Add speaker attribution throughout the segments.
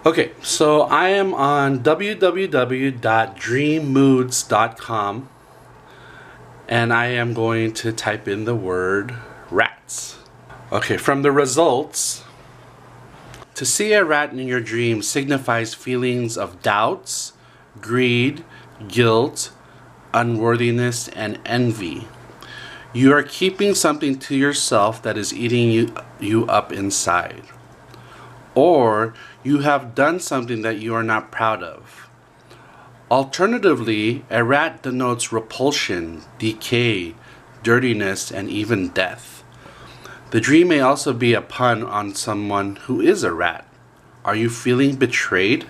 Speaker 1: Okay, so I am on www.dreammoods.com and I am going to type in the word rats. Okay, from the results, to see a rat in your dream signifies feelings of doubts, greed, guilt, unworthiness, and envy. You are keeping something to yourself that is eating you up inside. Or you have done something that you are not proud of. Alternatively, a rat denotes repulsion, decay, dirtiness, and even death. The dream may also be a pun on someone who is a rat. Are you feeling betrayed?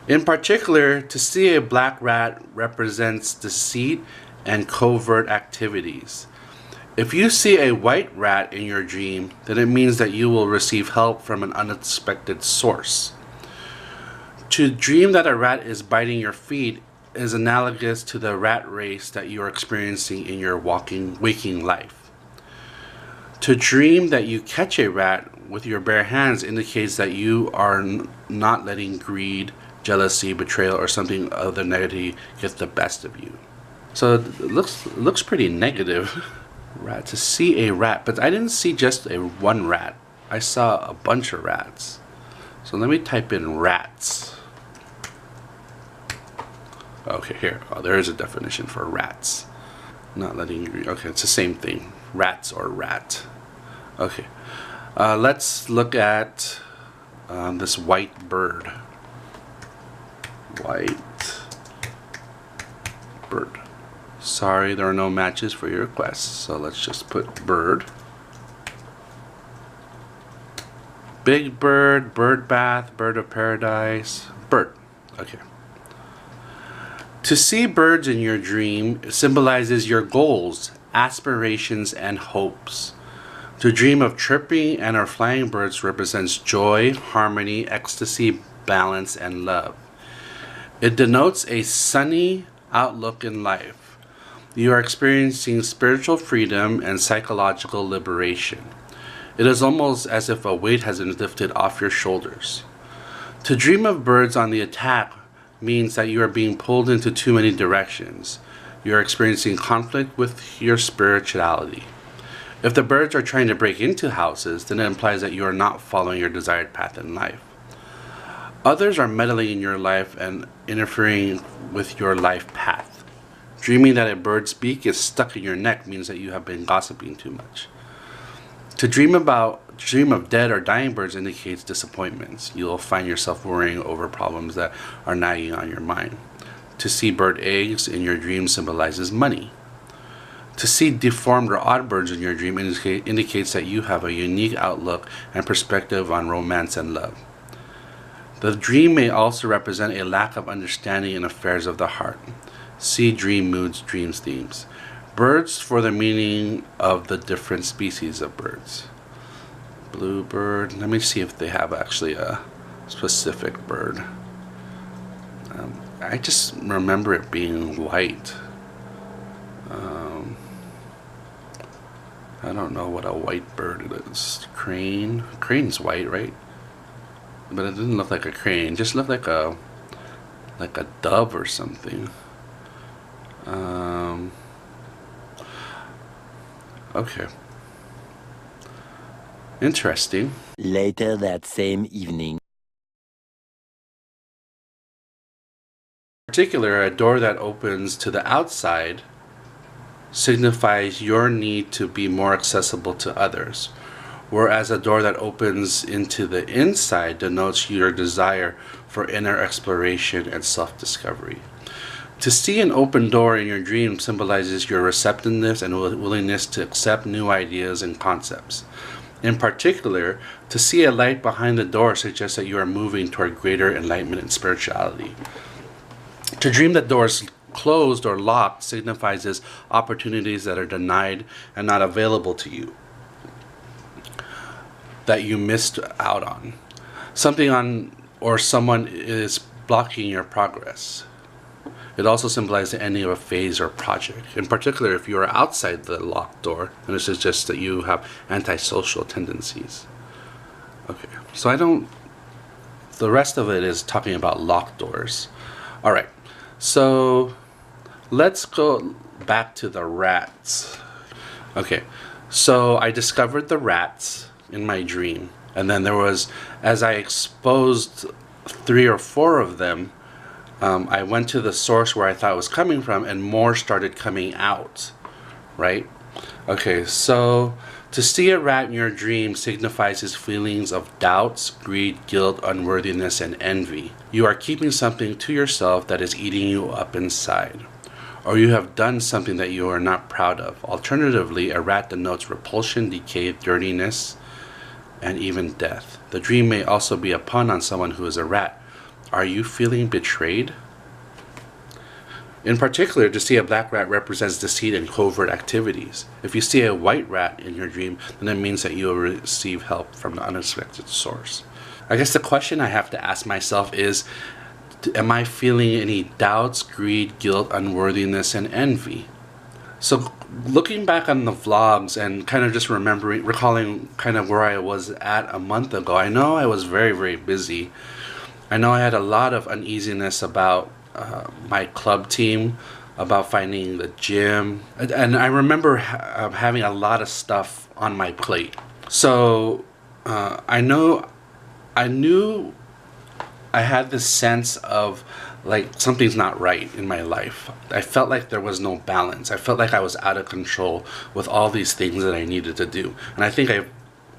Speaker 1: In particular, to see a black rat represents deceit and covert activities. If you see a white rat in your dream, then it means that you will receive help from an unexpected source. To dream that a rat is biting your feet is analogous to the rat race that you are experiencing in your waking life. To dream that you catch a rat with your bare hands indicates that you are not letting greed, jealousy, betrayal, or something other negative get the best of you. So it looks pretty negative. Rat, to see a rat, but I didn't see just one rat. I saw a bunch of rats. So let me type in rats. Okay, here. Oh, there is a definition for rats. Not letting you. Okay, it's the same thing. Rats or rat. Okay. Let's look at this white bird. White bird. Sorry, there are no matches for your request, so let's just put bird. Big bird, bird bath, bird of paradise, bird. Okay. To see birds in your dream symbolizes your goals, aspirations, and hopes. To dream of chirping and or flying birds represents joy, harmony, ecstasy, balance, and love. It denotes a sunny outlook in life. You are experiencing spiritual freedom and psychological liberation. It is almost as if a weight has been lifted off your shoulders. To dream of birds on the attack means that you are being pulled into too many directions. You are experiencing conflict with your spirituality. If the birds are trying to break into houses, then it implies that you are not following your desired path in life. Others are meddling in your life and interfering with your life path. Dreaming that a bird's beak is stuck in your neck means that you have been gossiping too much. To dream of dead or dying birds indicates disappointments. You will find yourself worrying over problems that are nagging on your mind. To see bird eggs in your dream symbolizes money. To see deformed or odd birds in your dream indicates that you have a unique outlook and perspective on romance and love. The dream may also represent a lack of understanding in affairs of the heart. See Dream Moods, Dreams, Themes. Birds for the meaning of the different species of birds. Bluebird. Let me see if they have actually a specific bird. I just remember it being white. I don't know what a white bird is. Crane. Crane's white, right? But it didn't look like a crane. It just looked like a dove or something. Okay. Interesting.
Speaker 2: Later that same evening.
Speaker 1: In particular, a door that opens to the outside signifies your need to be more accessible to others, whereas a door that opens into the inside denotes your desire for inner exploration and self-discovery. To see an open door in your dream symbolizes your receptiveness and willingness to accept new ideas and concepts. In particular, to see a light behind the door suggests that you are moving toward greater enlightenment and spirituality. To dream that doors closed or locked signifies opportunities that are denied and not available to you, that you missed out on. Something on or someone is blocking your progress. It also symbolizes the ending of a phase or project. In particular, if you are outside the locked door, then it suggests that you have antisocial tendencies. Okay, so I don't the rest of it is talking about locked doors. All right, so let's go back to the rats. Okay, so I discovered the rats in my dream, and then there was, as I exposed 3 or 4 of them, I went to the source where I thought it was coming from, and more started coming out, right? Okay, so to see a rat in your dream signifies his feelings of doubts, greed, guilt, unworthiness, and envy. You are keeping something to yourself that is eating you up inside, or you have done something that you are not proud of. Alternatively, a rat denotes repulsion, decay, dirtiness, and even death. The dream may also be a pun on someone who is a rat. Are you feeling betrayed? In particular, to see a black rat represents deceit and covert activities. If you see a white rat in your dream, then it means that you will receive help from an unexpected source. I guess the question I have to ask myself is, am I feeling any doubts, greed, guilt, unworthiness, and envy? So looking back on the vlogs and kind of just recalling kind of where I was at a month ago, I know I was very, very busy. I know I had a lot of uneasiness about my club team, about finding the gym, and I remember having a lot of stuff on my plate. So I knew I had this sense of like something's not right in my life. I felt like there was no balance. I felt like I was out of control with all these things that I needed to do. And I think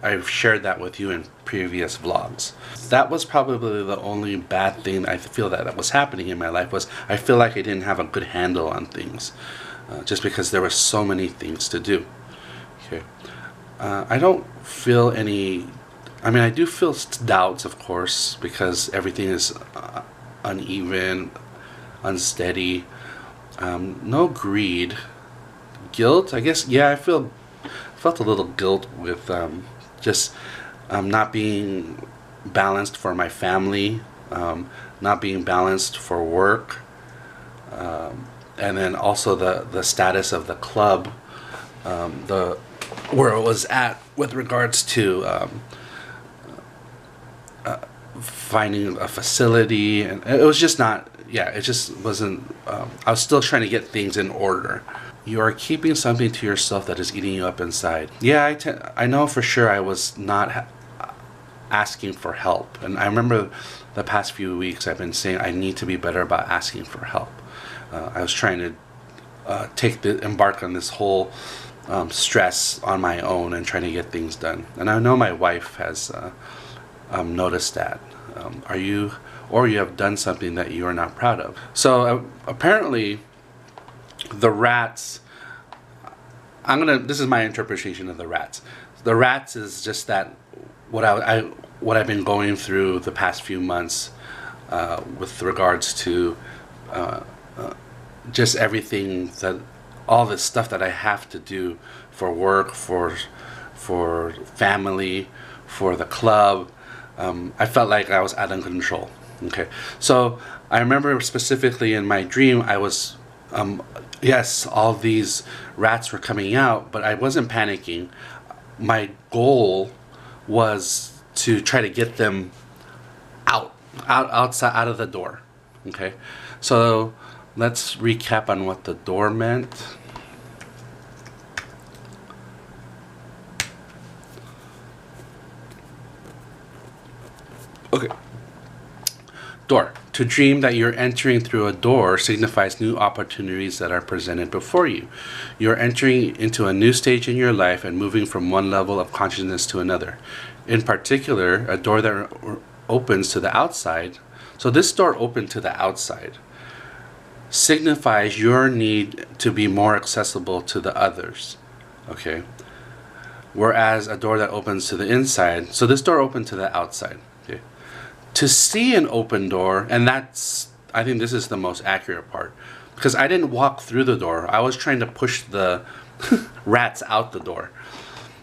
Speaker 1: I've shared that with you in previous vlogs. That was probably the only bad thing I feel that was happening in my life, was I feel like I didn't have a good handle on things, just because there were so many things to do. Okay, I don't feel any. I mean, I do feel doubts, of course, because everything is uneven, unsteady. No greed, guilt. I guess, yeah, I felt a little guilt with just not being balanced for my family, not being balanced for work, and then also the status of the club, where it was at with regards to finding a facility, and it was just not. Yeah, it just wasn't. I was still trying to get things in order. You are keeping something to yourself that is eating you up inside. Yeah, I know for sure I was not asking for help. And I remember the past few weeks I've been saying I need to be better about asking for help. I was trying to embark on this whole stress on my own and trying to get things done. And I know my wife has noticed that. You have done something that you are not proud of. So apparently, the rats, this is my interpretation of the rats. The rats is just that what I've been going through the past few months with regards to just everything, all the stuff that I have to do for work, for family, for the club. I felt like I was out of control. Okay, so I remember specifically in my dream I was yes, all these rats were coming out, but I wasn't panicking. My goal was to try to get them outside, out of the door. Okay, so let's recap on what the door meant. Okay. Door. To dream that you're entering through a door signifies new opportunities that are presented before you. You're entering into a new stage in your life and moving from one level of consciousness to another. In particular, a door that opens to the outside. So this door opened to the outside signifies your need to be more accessible to the others. Okay. Whereas a door that opens to the inside, so this door opened to the outside. Okay. To see an open door, and I think this is the most accurate part, because I didn't walk through the door. I was trying to push the rats out the door.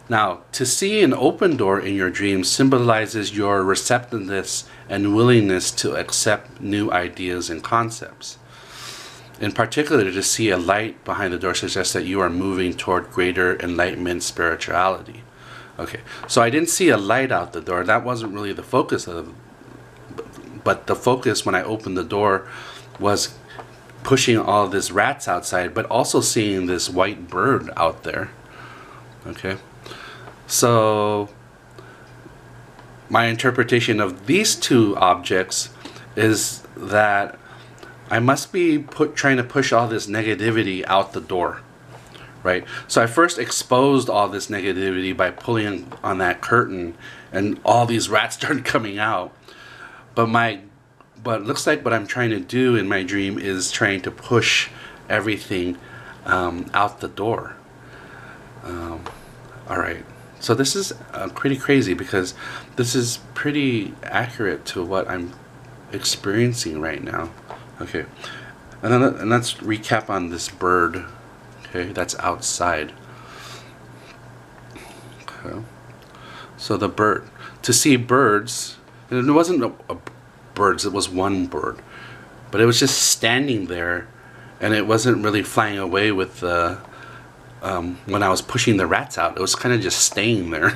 Speaker 1: Now, to see an open door in your dream symbolizes your receptiveness and willingness to accept new ideas and concepts. In particular, to see a light behind the door suggests that you are moving toward greater enlightenment spirituality. Okay, so I didn't see a light out the door. That wasn't really the focus of but the focus when I opened the door was pushing all these rats outside, but also seeing this white bird out there. Okay, so my interpretation of these two objects is that I must be trying to push all this negativity out the door, right? So I first exposed all this negativity by pulling on that curtain, and all these rats started coming out. But it looks like what I'm trying to do in my dream is trying to push everything out the door. All right. So this is pretty crazy, because this is pretty accurate to what I'm experiencing right now. Okay, and then let's recap on this bird. Okay, that's outside. Okay, so the bird. To see birds, and it wasn't a birds. It was one bird, but it was just standing there, and it wasn't really flying away with the. When I was pushing the rats out, it was kind of just staying there,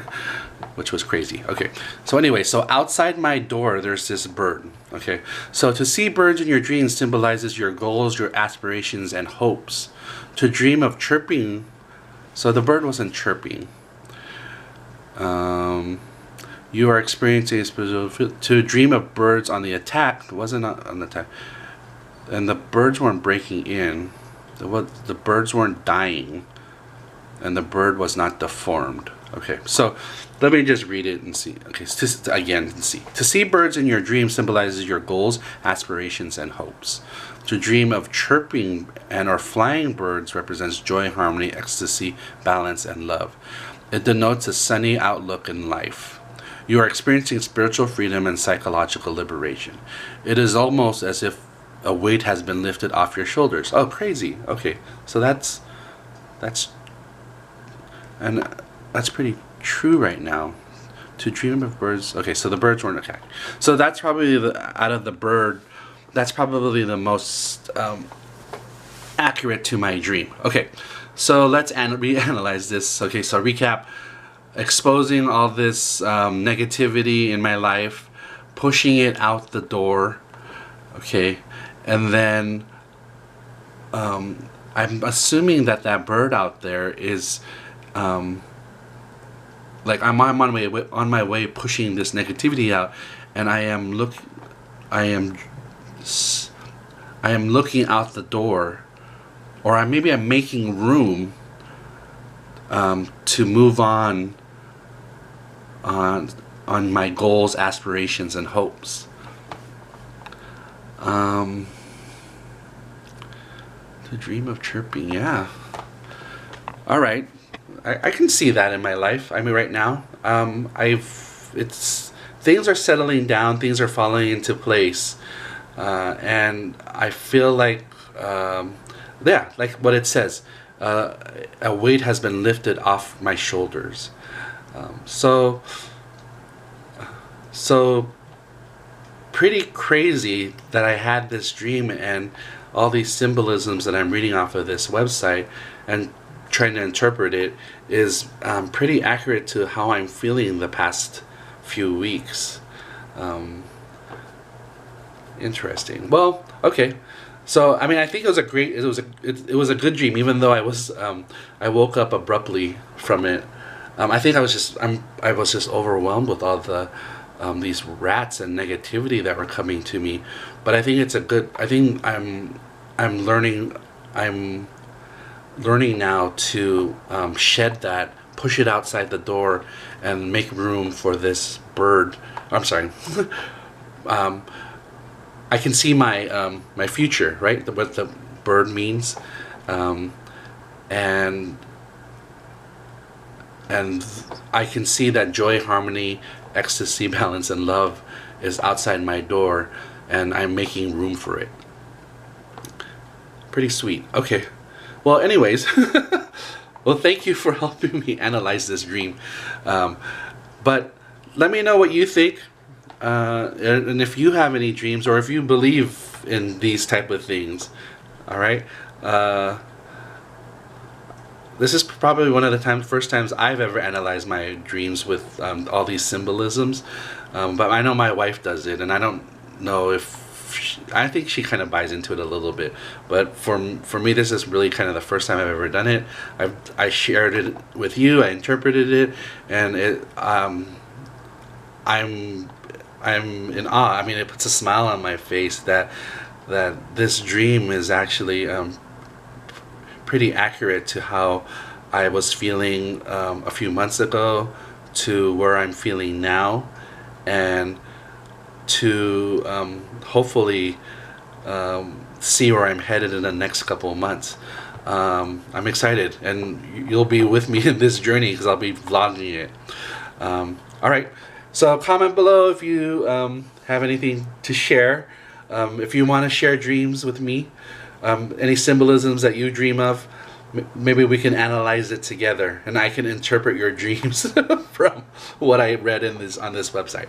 Speaker 1: which was crazy. Okay, so anyway, so outside my door, there's this bird. Okay, so to see birds in your dreams symbolizes your goals, your aspirations, and hopes. To dream of chirping, so the bird wasn't chirping. You are experiencing a special. To dream of birds on the attack, it wasn't on the attack, and the birds weren't breaking in. The birds weren't dying. And the bird was not deformed. Okay, so let me just read it and see. Okay, to see birds in your dream symbolizes your goals, aspirations, and hopes. To dream of chirping and or flying birds represents joy, harmony, ecstasy, balance, and love. It denotes a sunny outlook in life. You are experiencing spiritual freedom and psychological liberation. It is almost as if a weight has been lifted off your shoulders. Oh, crazy. Okay, so that's pretty true right now. To dream of birds. Okay, so the birds weren't attacked. So that's probably out of the bird, that's probably the most accurate to my dream. Okay, so let's reanalyze this. Okay, so recap. Exposing all this negativity in my life, pushing it out the door. Okay, and then I'm assuming that bird out there is like I'm on my way pushing this negativity out, and I am looking out the door, or maybe I'm making room to move on my goals, aspirations, and hopes. To dream of chirping, yeah. All right, I can see that in my life. I mean, right now, things are settling down, things are falling into place, and I feel like, like what it says, a weight has been lifted off my shoulders. So pretty crazy that I had this dream and all these symbolisms that I'm reading off of this website and trying to interpret it is pretty accurate to how I'm feeling the past few weeks. Interesting. Well, okay. So I mean, I think it was a good dream, even though I woke up abruptly from it. I think I was just overwhelmed with all the these rats and negativity that were coming to me. But I think I'm learning now to shed that, push it outside the door, and make room for this bird. I'm sorry. I can see my my future, right? What the bird means, and I can see that joy, harmony, ecstasy, balance, and love is outside my door, and I'm making room for it. Pretty sweet. Okay. Well, anyways, well, thank you for helping me analyze this dream. But let me know what you think, and if you have any dreams, or if you believe in these type of things. All right. This is probably one of the first times I've ever analyzed my dreams with all these symbolisms. But I know my wife does it, and I don't know if I think she kind of buys into it a little bit, but for me, this is really kind of the first time I've ever done it. I shared it with you. I interpreted it, and I'm in awe. I mean, it puts a smile on my face that this dream is actually pretty accurate to how I was feeling a few months ago, to where I'm feeling now, and to hopefully see where I'm headed in the next couple of months. I'm excited, and you'll be with me in this journey because I'll be vlogging it. All right, so comment below if you have anything to share. If you want to share dreams with me, any symbolisms that you dream of, maybe we can analyze it together, and I can interpret your dreams from what I read on this website.